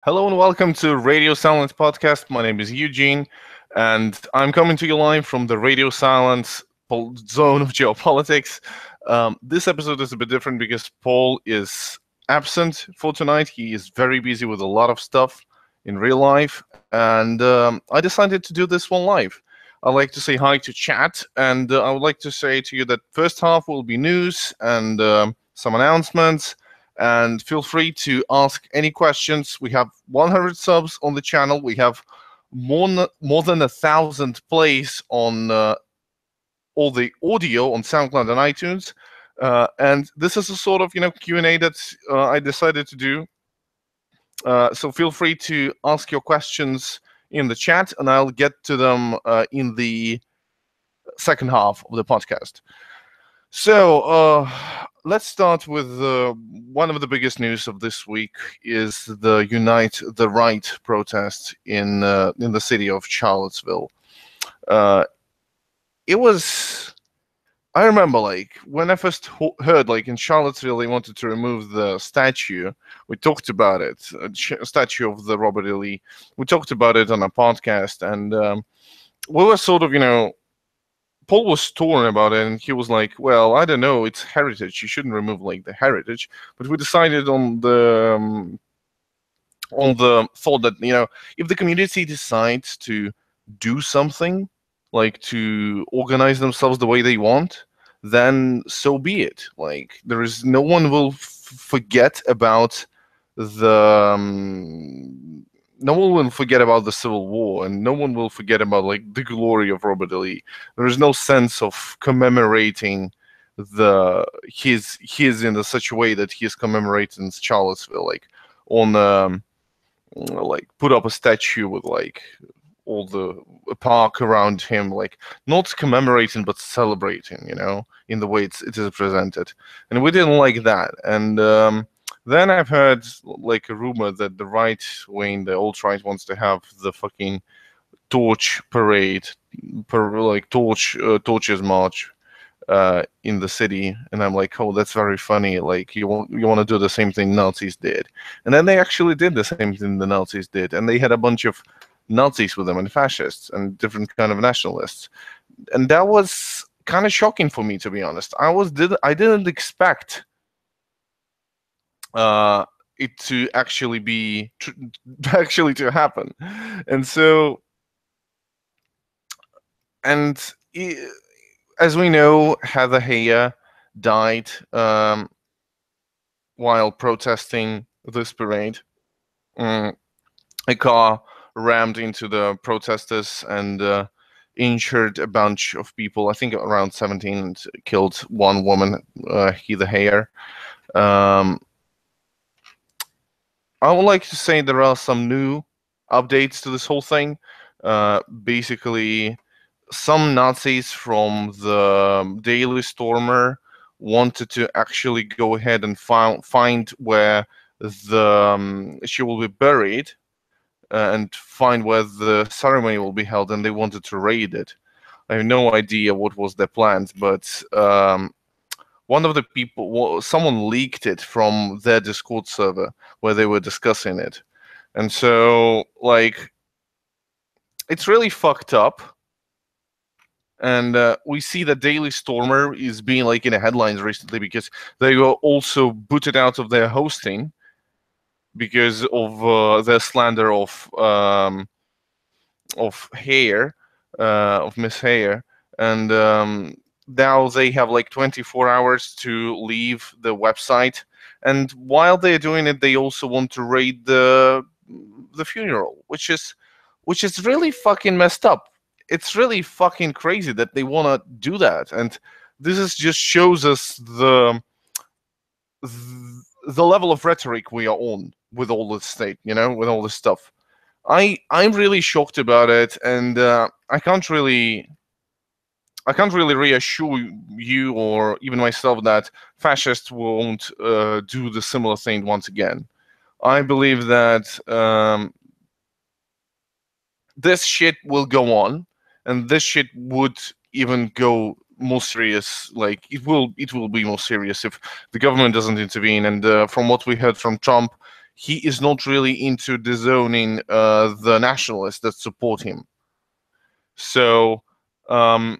Hello and welcome to Radio Silence Podcast. My name is Eugene, and I'm coming to you live from the Radio Silence zone of geopolitics. This episode is a bit different because Paul is absent for tonight. He is very busy with a lot of stuff in real life, and I decided to do this one live. I'd like to say hi to chat, and I would like to say to you that first half will be news and some announcements. And feel free to ask any questions. We have 100 subs on the channel. We have more than 1,000 plays on all the audio on SoundCloud and iTunes. And this is a sort of Q&A that I decided to do. So feel free to ask your questions in the chat, and I'll get to them in the second half of the podcast. So let's start with one of the biggest news of this week is the Unite the Right protest in the city of Charlottesville. It was, I remember, like, when I first heard, like, in Charlottesville they wanted to remove the statue. We talked about it, a statue of the Robert E. Lee. We talked about it on a podcast, and we were sort of, Paul was torn about it, and he was like, well, I don't know, it's heritage. You shouldn't remove, like, the heritage. But we decided on the thought that, if the community decides to do something, like to organize themselves the way they want, then so be it. Like, no one will forget about no one will forget about the Civil War, and no one will forget about, like, the glory of Robert E. Lee. There is no sense of commemorating his in such a way that he is commemorating Charlottesville, like on like put up a statue with, like, all the park around him, like, not commemorating but celebrating, in the way it is presented. And we didn't like that. And then I've heard, like, a rumor that the right wing, the alt-right, wants to have the fucking torch parade, torches march in the city. And I'm like, oh, that's very funny. Like, you want to do the same thing Nazis did. And then they actually did the same thing the Nazis did. And they had a bunch of Nazis with them, and fascists, and different kind of nationalists. And that was kind of shocking for me, to be honest. I didn't expect it to actually be actually to happen. And so, as we know, Heather Heyer died while protesting this parade. A car rammed into the protesters and injured a bunch of people, I think around 17, and killed one woman, Heather Heyer. I would like to say there are some new updates to this whole thing. Basically, some Nazis from the Daily Stormer wanted to actually go ahead and find where she will be buried and find where the ceremony will be held, and they wanted to raid it. I have no idea what was their plans, but one of the people, someone leaked it from their Discord server where they were discussing it. And so, like, it's really fucked up. And we see that Daily Stormer is being, like, in the headlines recently because they were also booted out of their hosting because of their slander of Heyer, of Miss Heyer. And now they have, like, 24 hours to leave the website, and while they're doing it, they also want to raid the funeral, which is really fucking messed up. It's really fucking crazy that they want to do that, and this just shows us the level of rhetoric we are on with all this state, with all this stuff. I'm really shocked about it, and I can't really reassure you or even myself that fascists won't do the similar thing once again. I believe that this shit will go on, and this shit would even go more serious. Like, it will be more serious if the government doesn't intervene. And from what we heard from Trump, he is not really into disowning the nationalists that support him. So don't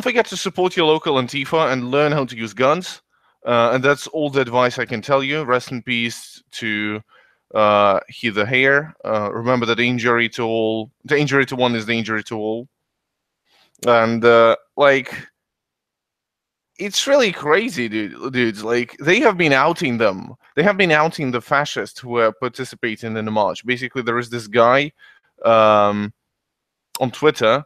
forget to support your local Antifa and learn how to use guns. And that's all the advice I can tell you. Rest in peace to Heather Hare. Remember that the injury to one is the injury to all. And like, it's really crazy, dudes. Like, they have been outing them. They have been outing the fascists who are participating in the march. Basically, there is this guy on Twitter.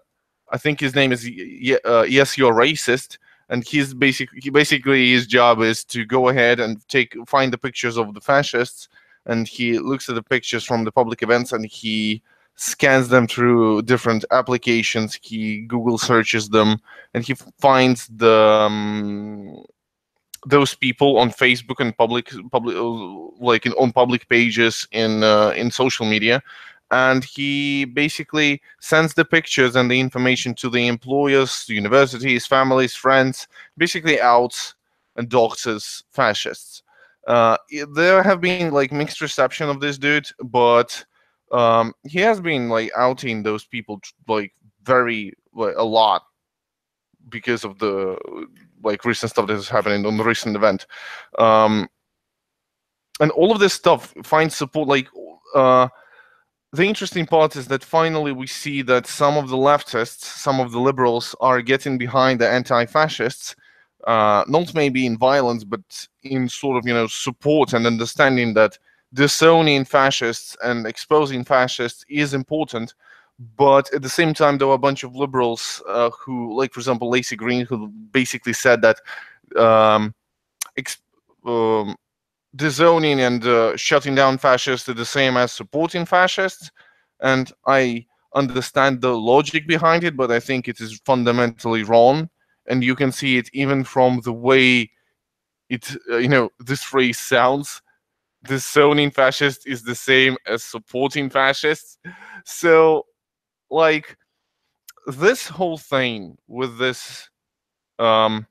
I think his name is Yes, You're Racist, and basically his job is to go ahead and find the pictures of the fascists, and he looks at the pictures from the public events and he scans them through different applications. He Google searches them, and he finds those people on Facebook and public on public pages in social media, and he basically sends the pictures and the information to the employers, universities, families, friends, basically outs and doxes fascists. There have been like mixed reception of this dude, but he has been like outing those people like a lot because of the like recent stuff that is happening on the recent event. And all of this stuff finds support. Like the interesting part is that finally we see that some of the leftists, some of the liberals are getting behind the anti-fascists, not maybe in violence, but in sort of, support and understanding that disowning fascists and exposing fascists is important. But at the same time, there were a bunch of liberals who, like, for example, Lacey Green, who basically said that disowning and shutting down fascists are the same as supporting fascists. And I understand the logic behind it, but I think it is fundamentally wrong. And you can see it even from the way this phrase sounds. Disowning fascists is the same as supporting fascists. So, like, this whole thing with this Unite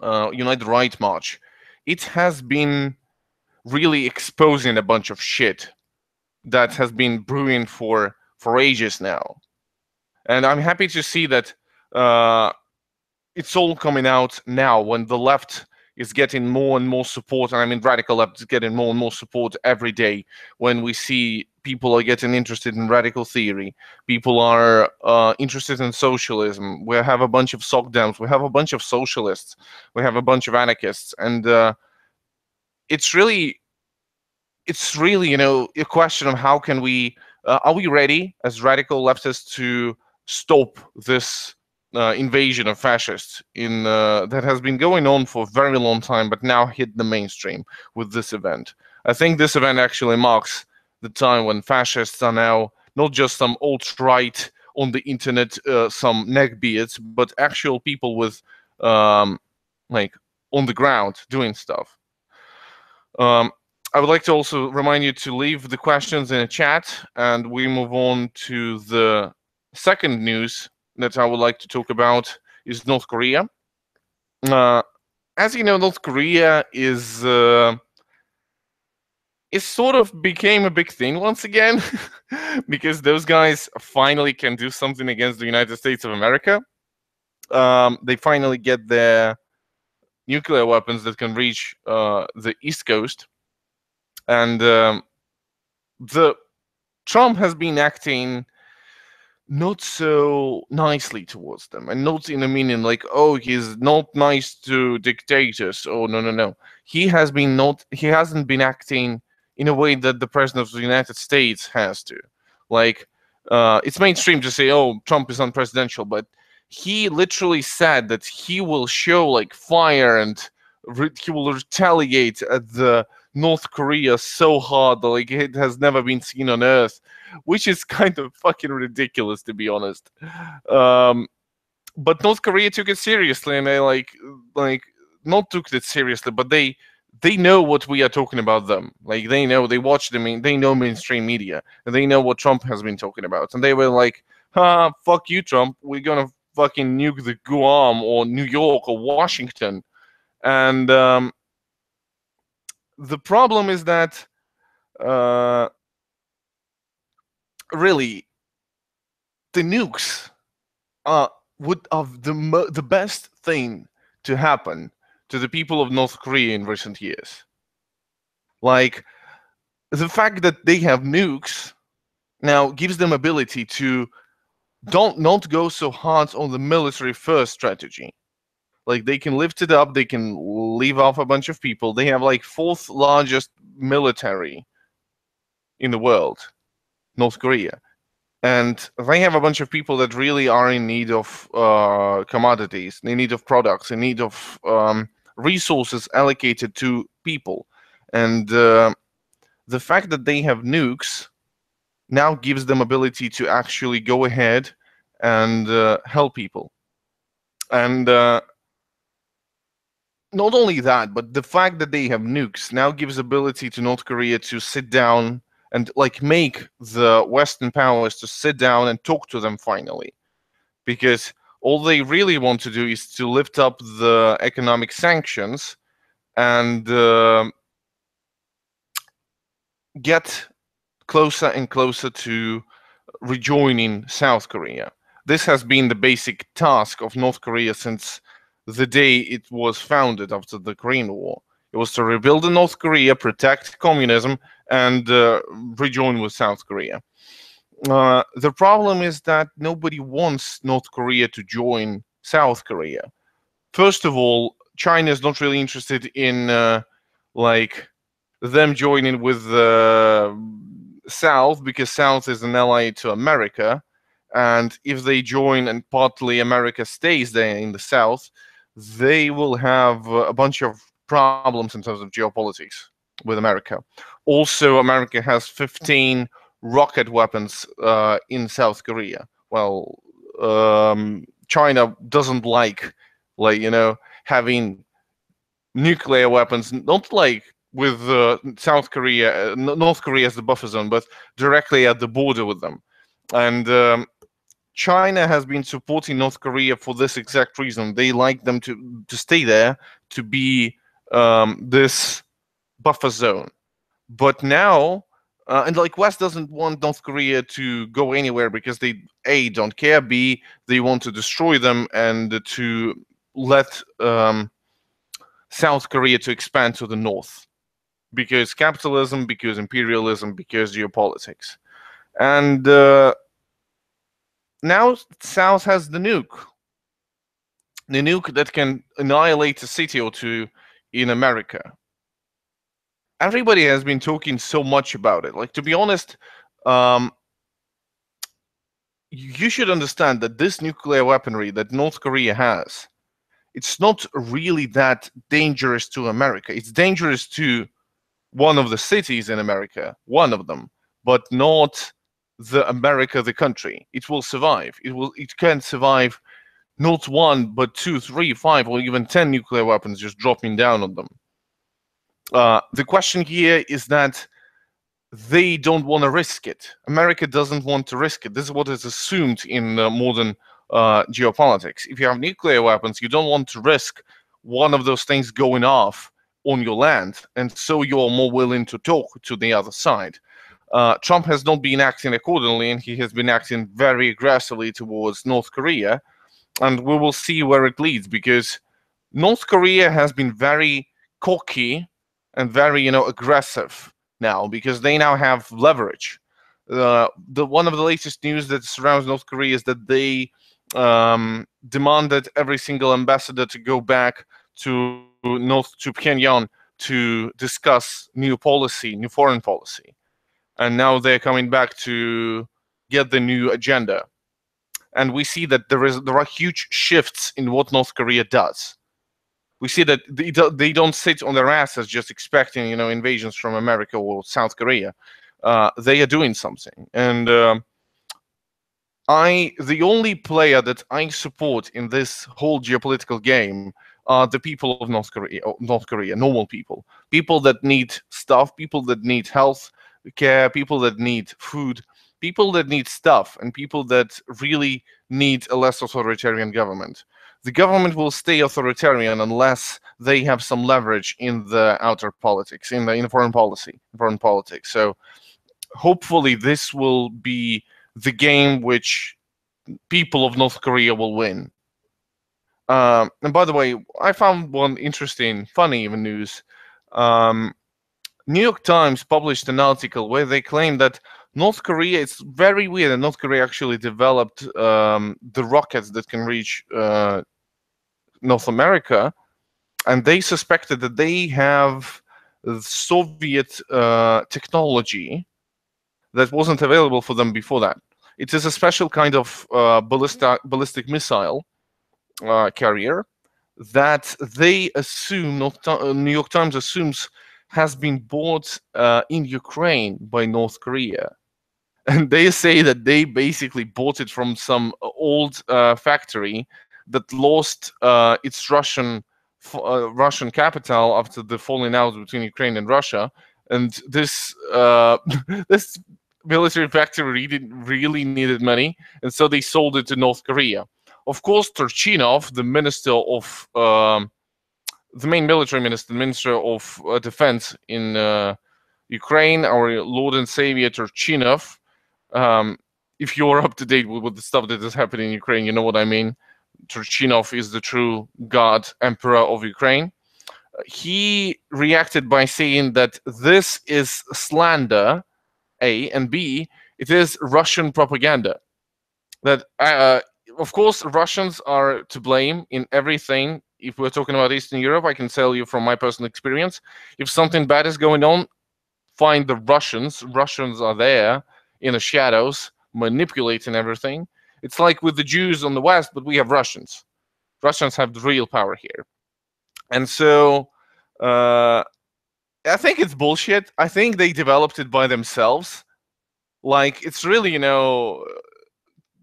the Right March, it has been really exposing a bunch of shit that has been brewing for ages now. And I'm happy to see that it's all coming out now when the left is getting more and more support. And I mean, radical left is getting more and more support every day when we see people are getting interested in radical theory. People are interested in socialism. We have a bunch of sock dems. We have a bunch of socialists. We have a bunch of anarchists. And it's really, a question of how can we, are we ready as radical leftists to stop this invasion of fascists that has been going on for a very long time, but now hit the mainstream with this event. I think this event actually marks the time when fascists are now not just some alt-right on the internet, some neckbeards, but actual people with like on the ground doing stuff. I would like to also remind you to leave the questions in a chat, and we move on to the second news that I would like to talk about is North Korea. As you know, North Korea is sort of became a big thing once again because those guys finally can do something against the United States of America. They finally get their nuclear weapons that can reach the East Coast. And the Trump has been acting not so nicely towards them, and not in a meaning like, oh, he's not nice to dictators. Oh, no. He hasn't been acting in a way that the president of the United States has to. Like, it's mainstream to say, oh, Trump is unpresidential, but he literally said that he will show like fire and he will retaliate at the North Korea so hard that like it has never been seen on Earth, which is kind of fucking ridiculous, to be honest. But North Korea took it seriously, and they like not took it seriously, but they know what we are talking about them. Like, they know, they watch them, they know mainstream media, and they know what Trump has been talking about, and they were like, fuck you, Trump, we're gonna fucking nuke the Guam or New York or Washington. And the problem is that uh, really the nukes would have the best thing to happen to the people of North Korea in recent years. Like the fact that they have nukes now gives them ability to don't not go so hard on the military first strategy. Like they can lift it up, they can leave off a bunch of people. They have like fourth largest military in the world, North Korea, and they have a bunch of people that really are in need of commodities, in need of products, in need of resources allocated to people, and the fact that they have nukes now gives them ability to actually go ahead and help people. And not only that, but the fact that they have nukes now gives ability to North Korea to sit down and like make the Western powers to sit down and talk to them finally, because all they really want to do is to lift up the economic sanctions and get closer and closer to rejoining South Korea. This has been the basic task of North Korea since the day it was founded after the Korean War. It was to rebuild North Korea, protect communism, and rejoin with South Korea. The problem is that nobody wants North Korea to join South Korea. First of all, China is not really interested in like them joining with the South, because South is an ally to America, and if they join and partly America stays there in the South, they will have a bunch of problems in terms of geopolitics with America. Also, America has 15 rocket weapons in South Korea. Well, China doesn't like having nuclear weapons, not like with South Korea, North Korea as the buffer zone, but directly at the border with them. And China has been supporting North Korea for this exact reason. They like them to stay there, to be this buffer zone. But now, and like West doesn't want North Korea to go anywhere because they A, don't care, B, they want to destroy them and to let South Korea to expand to the north, because capitalism, because imperialism, because geopolitics. And now South has the nuke that can annihilate a city or two in America. Everybody has been talking so much about it. Like, to be honest, um, you should understand that this nuclear weaponry that North Korea has, it's not really that dangerous to America. It's dangerous to one of the cities in America, one of them, but not the America, the country. It will survive. It can survive not one, but two, three, five, or even 10 nuclear weapons just dropping down on them. The question here is that they don't want to risk it. America doesn't want to risk it. This is what is assumed in modern geopolitics. If you have nuclear weapons, you don't want to risk one of those things going off on your land, and so you're more willing to talk to the other side. Trump has not been acting accordingly, and he has been acting very aggressively towards North Korea, and we will see where it leads, because North Korea has been very cocky and very, aggressive now, because they now have leverage. One of the latest news that surrounds North Korea is that they demanded every single ambassador to go back to Pyongyang to discuss new foreign policy, and now they're coming back to get the new agenda. And we see that there are huge shifts in what North Korea does. We see that they don't sit on their asses just expecting, invasions from America or South Korea. They are doing something, and the only player that I support in this whole geopolitical game are the people of North Korea, normal people that need stuff, people that need health care, people that need food, people that need stuff, and people that really need a less authoritarian government. the government will stay authoritarian unless they have some leverage in the outer politics, in the foreign policy, foreign politics. So hopefully this will be the game which people of North Korea will win. And by the way, I found one interesting, funny even news. New York Times published an article where they claim that North Korea, it's very weird that North Korea actually developed the rockets that can reach North America, and they suspected that they have Soviet technology that wasn't available for them before that. It is a special kind of ballistic missile carrier that they assume, New York Times assumes, has been bought in Ukraine by North Korea. And they say that they basically bought it from some old factory that lost its Russian capital after the falling out between Ukraine and Russia. And this this military factory really needed money, and so they sold it to North Korea. Of course, Turchinov, the minister of the main military minister, Minister of Defense in Ukraine, our Lord and Savior Turchinov. If you're up to date with the stuff that is happening in Ukraine, you know what I mean. Turchinov is the true God, Emperor of Ukraine. He reacted by saying that this is slander, A, and B, it is Russian propaganda. That, of course, Russians are to blame in everything. If we're talking about Eastern Europe, I can tell you from my personal experience, if something bad is going on, find the Russians. Russians are there in the shadows, manipulating everything. It's like with the Jews on the West, but we have Russians. Russians have the real power here. And so I think it's bullshit. I think they developed it by themselves. Like, it's really,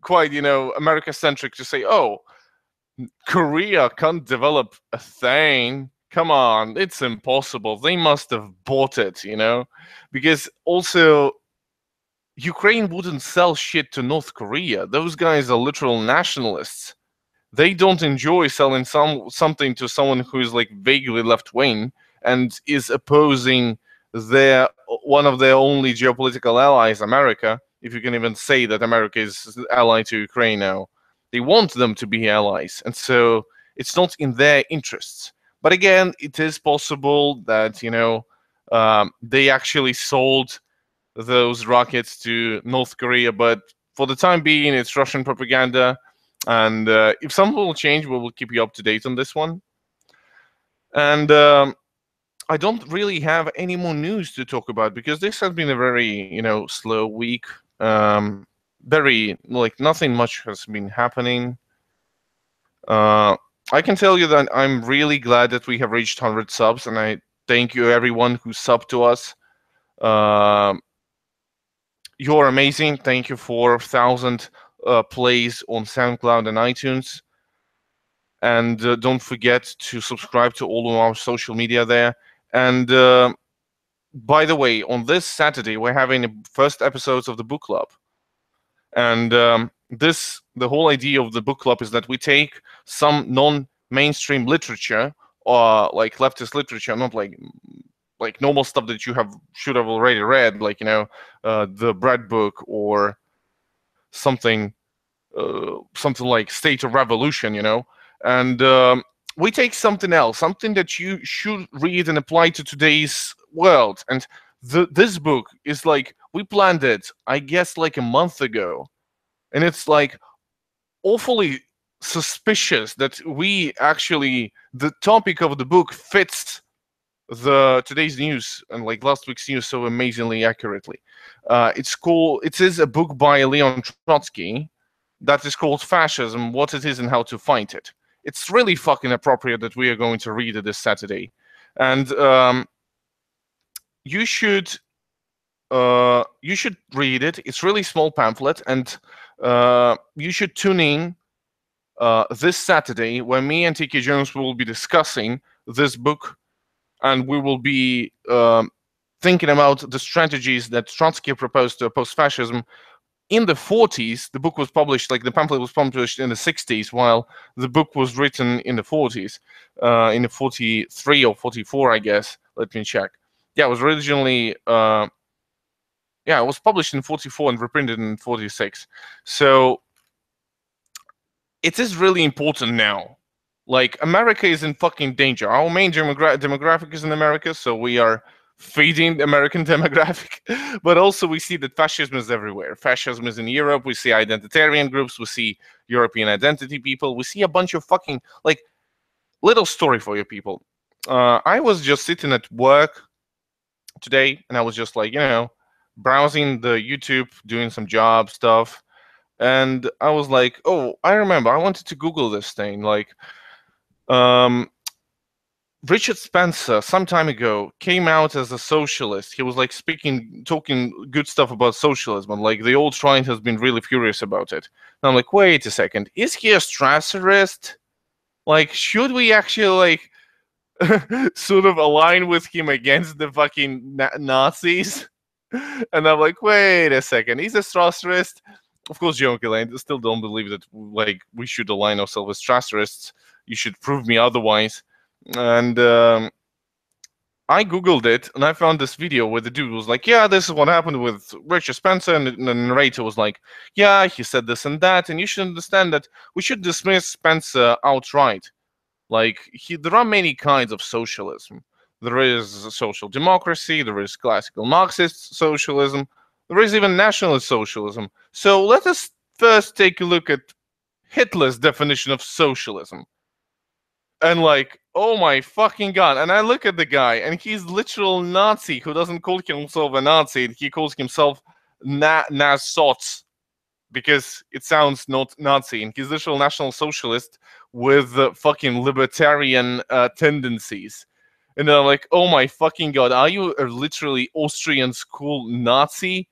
quite, America-centric to say, oh, Korea can't develop a thing. Come on, it's impossible. They must have bought it, because also Ukraine wouldn't sell shit to North Korea. Those guys are literal nationalists. They don't enjoy selling something to someone who is like vaguely left-wing and is opposing one of their only geopolitical allies, America, if you can even say that America is ally to Ukraine now. They want them to be allies, and so it's not in their interests. But again, it is possible that, they actually sold those rockets to North Korea, but for the time being, it's Russian propaganda. And if something will change, we will keep you up to date on this one. And I don't really have any more news to talk about because this has been a very, slow week. Very, nothing much has been happening. I can tell you that I'm really glad that we have reached 100 subs, and I thank you everyone who subbed to us. You're amazing. Thank you for 1,000 plays on SoundCloud and iTunes. And don't forget to subscribe to all of our social media there. And by the way, on this Saturday, we're having the first episodes of the book club. And the whole idea of the book club is that we take some non-mainstream literature, or like leftist literature, not like normal stuff that you should have already read, like the Bread Book or something like State of Revolution, and we take something else, something that you should read and apply to today's world. And this book is like, we planned it, I guess, like a month ago, and it's like awfully suspicious that the topic of the book fits today's news and like last week's news so amazingly accurately. It is a book by Leon Trotsky that is called Fascism: What It Is and How to Fight It. It's really fucking appropriate that we are going to read it this Saturday, and you should read it. It's really small pamphlet, and you should tune in this Saturday, where me and TK Jones will be discussing this book, and we will be thinking about the strategies that Trotsky proposed to oppose fascism, in the 40s, the book was published, like the pamphlet was published in the 60s, while the book was written in the 40s, in the 43 or 44, I guess. Let me check. Yeah, it was originally, it was published in 44 and reprinted in 46. So it is really important now. Like, America is in fucking danger. Our main demographic is in America, so we are feeding the American demographic. But also we see that fascism is everywhere. Fascism is in Europe. We see identitarian groups. We see European identity people. We see a bunch of fucking, like, little story for you people. I was just sitting at work today, and I was just like, browsing the YouTube, doing some job stuff. And I was like, oh, I remember, I wanted to Google this thing. Like, Richard Spencer, some time ago, came out as a socialist. He was like talking good stuff about socialism. And like the old right has been really furious about it. And I'm like, wait a second, is he a Strasserist? Like, should we actually like sort of align with him against the fucking Nazis? And I'm like, wait a second, he's a Strasserist? Of course, jokingly, I still don't believe that like we should align ourselves with Strasserists. You should prove me otherwise. And I Googled it, and I found this video where the dude was like, yeah, this is what happened with Richard Spencer, and the narrator was like, yeah, he said this and that, and you should understand that we should dismiss Spencer outright. Like, there are many kinds of socialism. There is social democracy, there is classical Marxist socialism, there is even nationalist socialism. So let us first take a look at Hitler's definition of socialism. And like, oh my fucking god. And I look at the guy, and he's literal Nazi who doesn't call himself a Nazi. He calls himself Nazots, because it sounds not Nazi. And he's literal National Socialist with fucking libertarian tendencies. And I'm like, oh my fucking god, are you a literally Austrian school Nazi?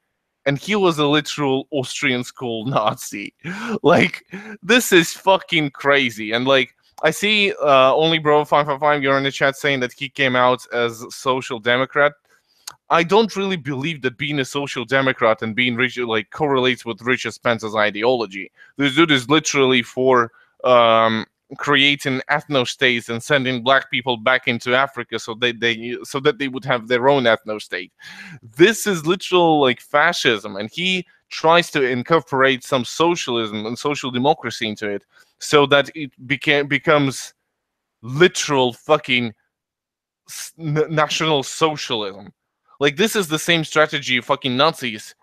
And he was a literal Austrian school Nazi. Like, this is fucking crazy. And like, I see only bro 555, you're in the chat saying that he came out as social democrat. I don't really believe that being a social democrat and being rich like correlates with Richard Spencer's ideology. This dude is literally for creating ethno-states and sending black people back into Africa so that they would have their own ethno-state. This is literal like fascism, and he tries to incorporate some socialism and social democracy into it so that it becomes literal fucking national socialism. Like, this is the same strategy fucking Nazis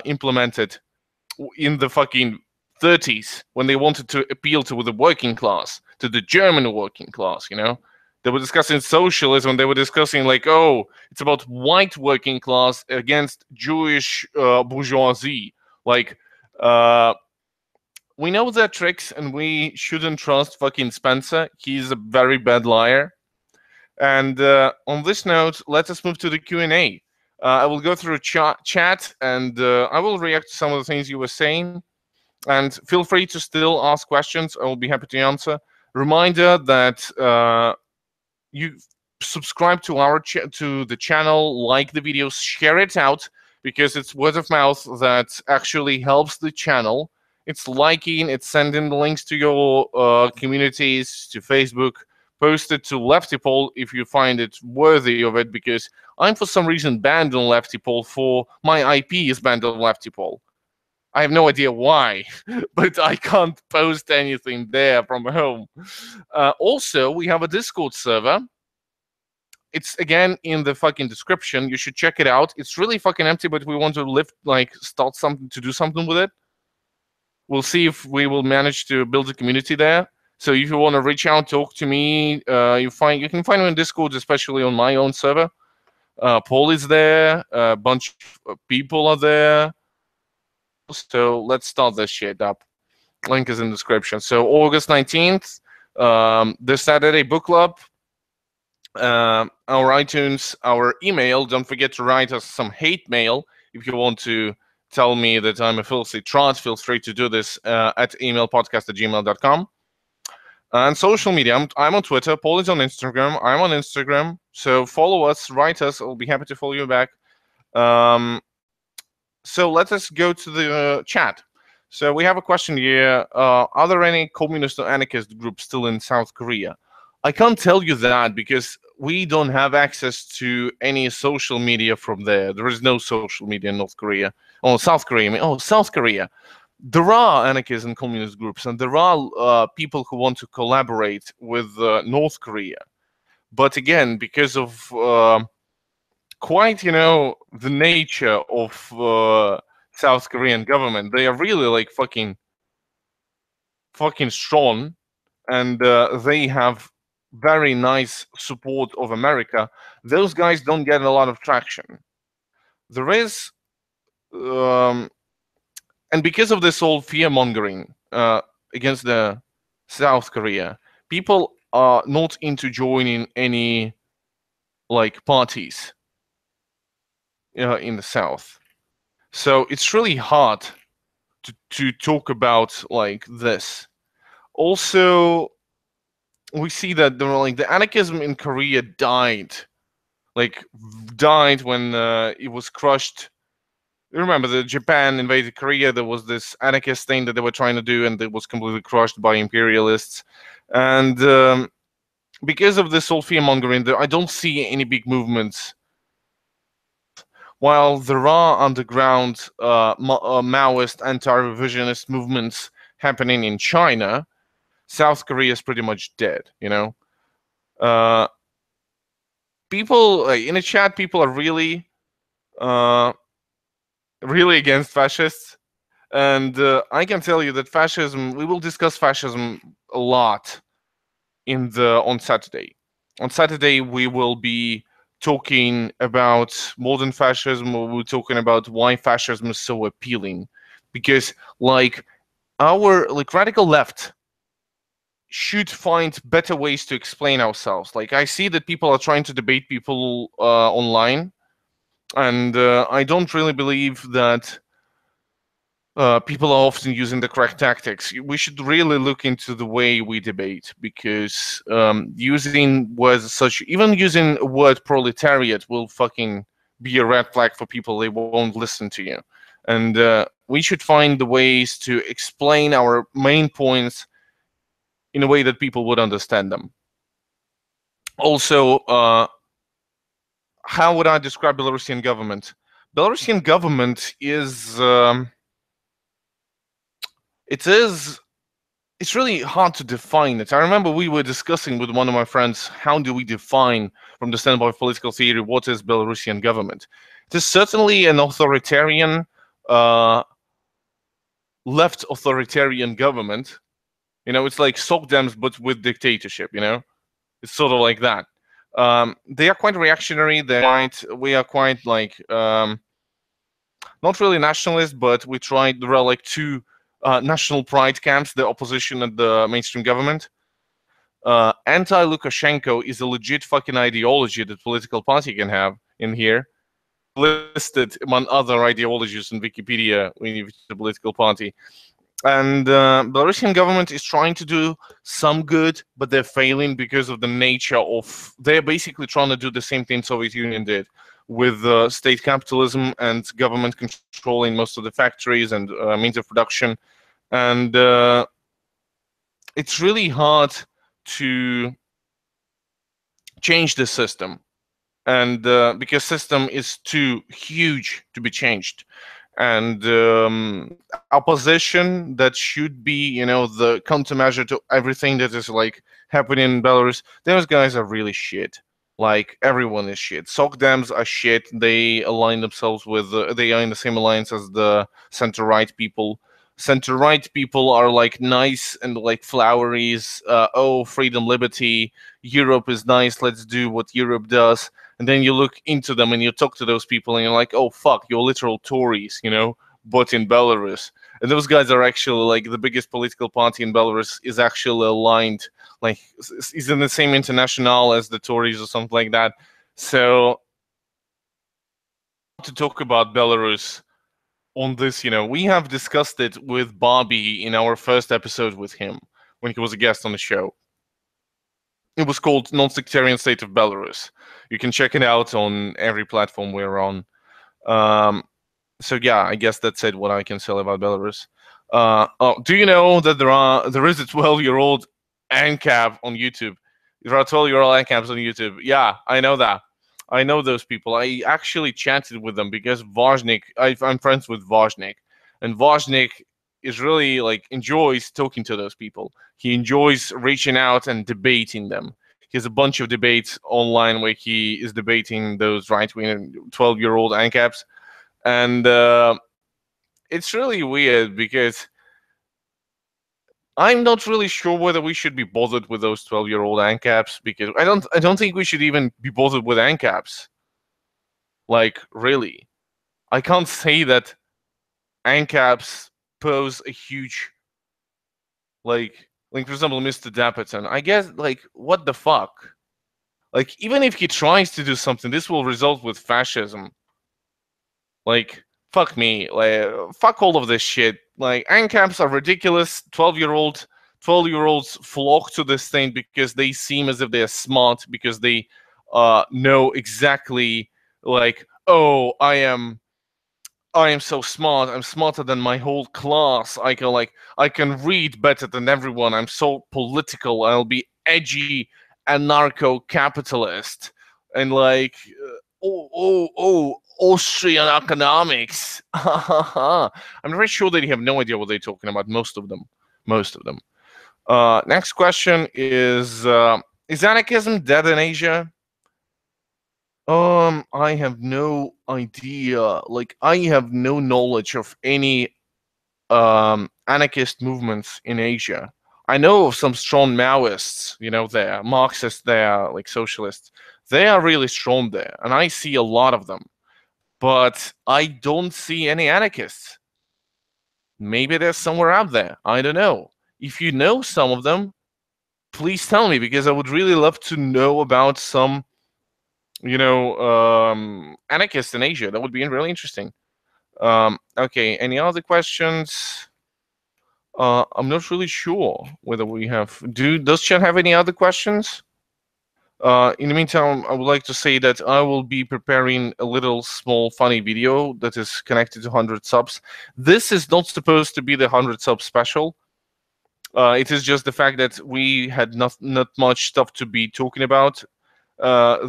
implemented in the fucking 30s when they wanted to appeal to the working class, to the German working class, They were discussing socialism. They were discussing like, oh, it's about white working class against Jewish bourgeoisie. Like, we know their tricks, and we shouldn't trust fucking Spencer. He's a very bad liar. And on this note, let us move to the Q&A. I will go through chat, and I will react to some of the things you were saying. And feel free to still ask questions. I will be happy to answer. Reminder that you subscribe to to the channel, like the videos, share it out, because it's word of mouth that actually helps the channel. It's liking, it's sending the links to your communities, to Facebook. Post it to Lefty Poll if you find it worthy of it, because I'm for some reason banned on Lefty Poll. For my IP is banned on Lefty Poll. I have no idea why, but I can't post anything there from home. Also, we have a Discord server. It's again in the fucking description. You should check it out. It's really fucking empty, but we want to start something, to do something with it. We'll see if we will manage to build a community there. So if you want to reach out, talk to me, you can find me in Discord, especially on my own server. Paul is there. A bunch of people are there. So let's start this shit up. Link is in the description. So August 19th, this Saturday, book club. Our iTunes, our email. Don't forget to write us some hate mail if you want to tell me that I'm a filthy trot. Feel free to do this at emlpodcast@gmail.com. And social media, I'm on Twitter. Paul is on Instagram. I'm on Instagram. So follow us, write us. I'll be happy to follow you back. So let us go to the chat. So we have a question here. Are there any communist or anarchist groups still in South Korea? I can't tell you that because we don't have access to any social media from there. There is no social media in North Korea. Oh, South Korea. I mean, oh, South Korea. There are anarchist and communist groups, and there are people who want to collaborate with North Korea. But again, because of quite, the nature of South Korean government, they are really like fucking strong, and they have very nice support of America. Those guys don't get a lot of traction. There is, um, and because of this whole fear mongering against the South Korea, people are not into joining any like parties in the South. So it's really hard to talk about like this. Also, we see that the anarchism in Korea died when it was crushed. You remember that Japan invaded Korea? There was this anarchist thing that they were trying to do, and it was completely crushed by imperialists. And because of this whole fear mongering, I don't see any big movements. While there are underground Maoist anti-revisionist movements happening in China, South Korea is pretty much dead. Uh, people in the chat, people are uh, really against fascists, and I can tell you that fascism. We will discuss fascism a lot on Saturday. On Saturday, we will be talking about modern fascism. We're talking about why fascism is so appealing, because our radical left should find better ways to explain ourselves. Like, I see that people are trying to debate people online, and I don't really believe that people are often using the correct tactics. We should really look into the way we debate, because using words such, even using a word proletariat, will fucking be a red flag for people. They won't listen to you. And we should find the ways to explain our main points in a way that people would understand them. Also, how would I describe Belarusian government? Belarusian government is it's really hard to define it. I remember we were discussing with one of my friends, how do we define, from the standpoint of political theory, what is Belarusian government? It is certainly an authoritarian, left authoritarian government. It's like Sokdems, but with dictatorship, It's sort of like that. They are quite reactionary. We are quite not really nationalist, but there are like two national pride camps, the opposition and the mainstream government. Anti-Lukashenko is a legit fucking ideology that political party can have in here. Listed among other ideologies in Wikipedia when you visit the political party. And Belarusian government is trying to do some good, but they're failing because of the nature of... They're basically trying to do the same thing Soviet Union did, with state capitalism and government controlling most of the factories and means of production. And it's really hard to change the system, and because system is too huge to be changed. And opposition that should be, the countermeasure to everything that is like happening in Belarus, those guys are really shit. Like, everyone is shit. Sokdems are shit. They align themselves with they are in the same alliance as the center-right people. Center-right people are like nice and like floweries. Oh, freedom, liberty, Europe is nice, let's do what Europe does. And then you look into them and you talk to those people and you're like, oh fuck, you're literal Tories, but in Belarus. And those guys are actually like the biggest political party in Belarus is actually aligned, like is in the same international as the Tories or something like that. So to talk about Belarus on this, we have discussed it with Bobby in our first episode with him when he was a guest on the show. It was called Non-Sectarian State of Belarus. You can check it out on every platform we're on. So yeah, I guess that's it. What I can say about Belarus. Do you know that there is a 12-year-old ANCAP on YouTube? There are 12-year-old ANCAPs on YouTube. Yeah, I know that. I know those people. I actually chatted with them because I'm friends with Vojnik, and Vojnik is really like enjoys talking to those people. He enjoys reaching out and debating them. He has a bunch of debates online where he is debating those right-wing 12-year-old ANCAPs, and it's really weird because I'm not really sure whether we should be bothered with those 12-year-old ANCAPs, because I don't think we should even be bothered with ANCAPs. Like, really, I can't say that ANCAPs pose a huge, like for example, Mr. Dapperton. I guess, like, what the fuck? Like, even if he tries to do something, this will result with fascism. Like, fuck me. Like, fuck all of this shit. Like, ANCAPs are ridiculous. 12-year-olds flock to this thing because they seem as if they're smart, because they know exactly, like, oh, I am so smart. I'm smarter than my whole class. I can read better than everyone. I'm so political. I'll be edgy anarcho-capitalist, and like, Austrian economics. I'm very sure that you have no idea what they're talking about. Most of them. Most of them. Next question is anarchism dead in Asia? I have no idea. Like, I have no knowledge of any anarchist movements in Asia. I know of some strong Maoists, they're Marxists, they're like socialists. They are really strong there, and I see a lot of them. But I don't see any anarchists. Maybe they're somewhere out there. I don't know. If you know some of them, please tell me, because I would really love to know about some, anarchists in Asia. That would be really interesting. Okay, any other questions? I'm not really sure whether we have. Does Chat have any other questions? In the meantime, I would like to say that I will be preparing a little small funny video that is connected to 100 subs. This is not supposed to be the 100 sub special. It is just the fact that we had not much stuff to be talking about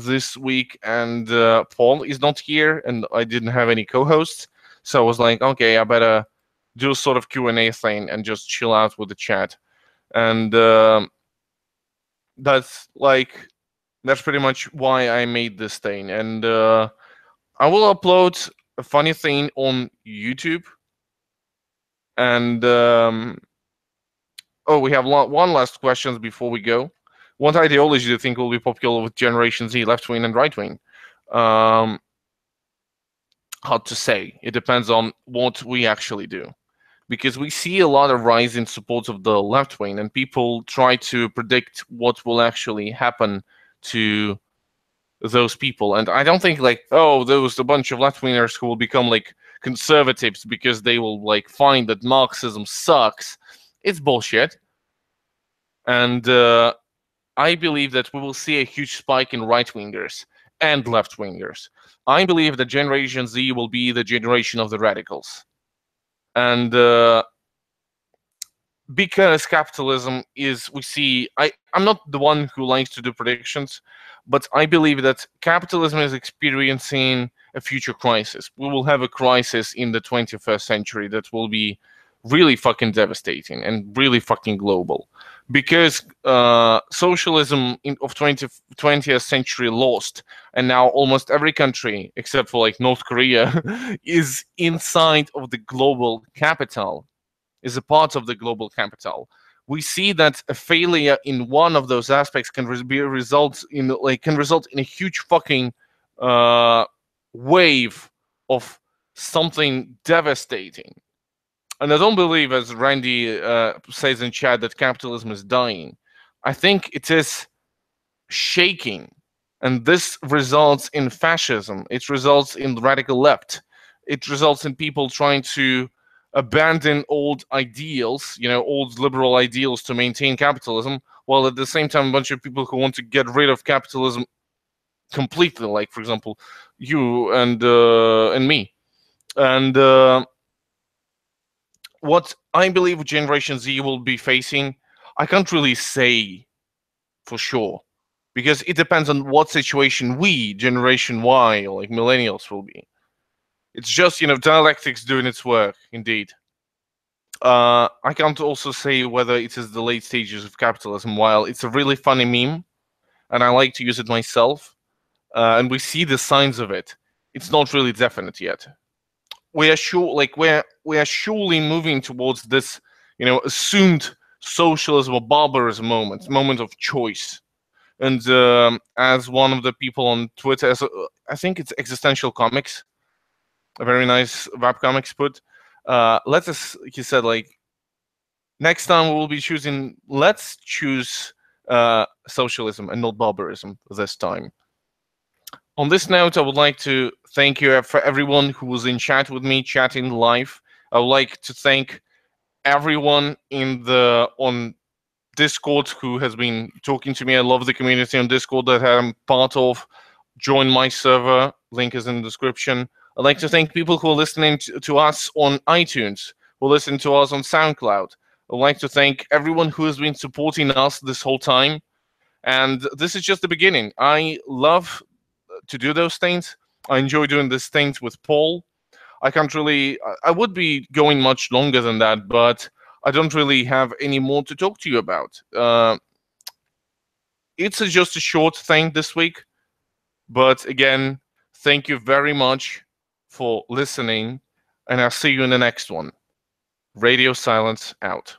this week, and Paul is not here, and I didn't have any co-hosts, so I was like, okay, I better do a sort of Q&A thing and just chill out with the chat, and that's pretty much why I made this thing, and I will upload a funny thing on YouTube, and we have one last question before we go. What ideology do you think will be popular with Generation Z, left wing and right wing? Hard to say. It depends on what we actually do, because we see a lot of rise in support of the left wing, and people try to predict what will actually happen to those people. And I don't think there's a bunch of left wingers who will become like conservatives because they will like find that Marxism sucks. It's bullshit. And I believe that we will see a huge spike in right-wingers and left-wingers. I believe that Generation Z will be the generation of the radicals. And because capitalism is, I'm not the one who likes to do predictions, but I believe that capitalism is experiencing a future crisis. We will have a crisis in the 21st century that will be really fucking devastating and really fucking global, because socialism of 20th century lost, and now almost every country except for like North Korea is inside of the global capital, is a part of the global capital. We see that a failure in one of those aspects can result in a huge fucking wave of something devastating. And I don't believe, as Randy says in chat, that capitalism is dying. I think it is shaking, and this results in fascism. It results in radical left. It results in people trying to abandon old ideals, old liberal ideals, to maintain capitalism, while at the same time a bunch of people who want to get rid of capitalism completely, like for example you and me. And what I believe Generation Z will be facing, I can't really say for sure, because it depends on what situation we, Generation Y, or like millennials, will be. It's just, dialectics doing its work, indeed. I can't also say whether it is the late stages of capitalism. While it's a really funny meme, and I like to use it myself, and we see the signs of it, it's not really definite yet. We are sure, like we are surely moving towards this, assumed socialism or barbarism moment of choice. And as one of the people on Twitter, I think it's Existential Comics, a very nice webcomics put. Let us, he said, like, next time we will be choosing. Let's choose socialism and not barbarism this time. On this note, I would like to thank you for everyone who was in chat with me, chatting live. I would like to thank everyone on Discord who has been talking to me. I love the community on Discord that I'm part of. Join my server. Link is in the description. I'd like to thank people who are listening to us on iTunes, who listen to us on SoundCloud. I'd like to thank everyone who has been supporting us this whole time. And this is just the beginning. I love to do those things. I enjoy doing these things with Paul. I can't really. I would be going much longer than that, but I don't really have any more to talk to you about. It's just a short thing this week, but again, thank you very much for listening, and I'll see you in the next one. Radio Silence out.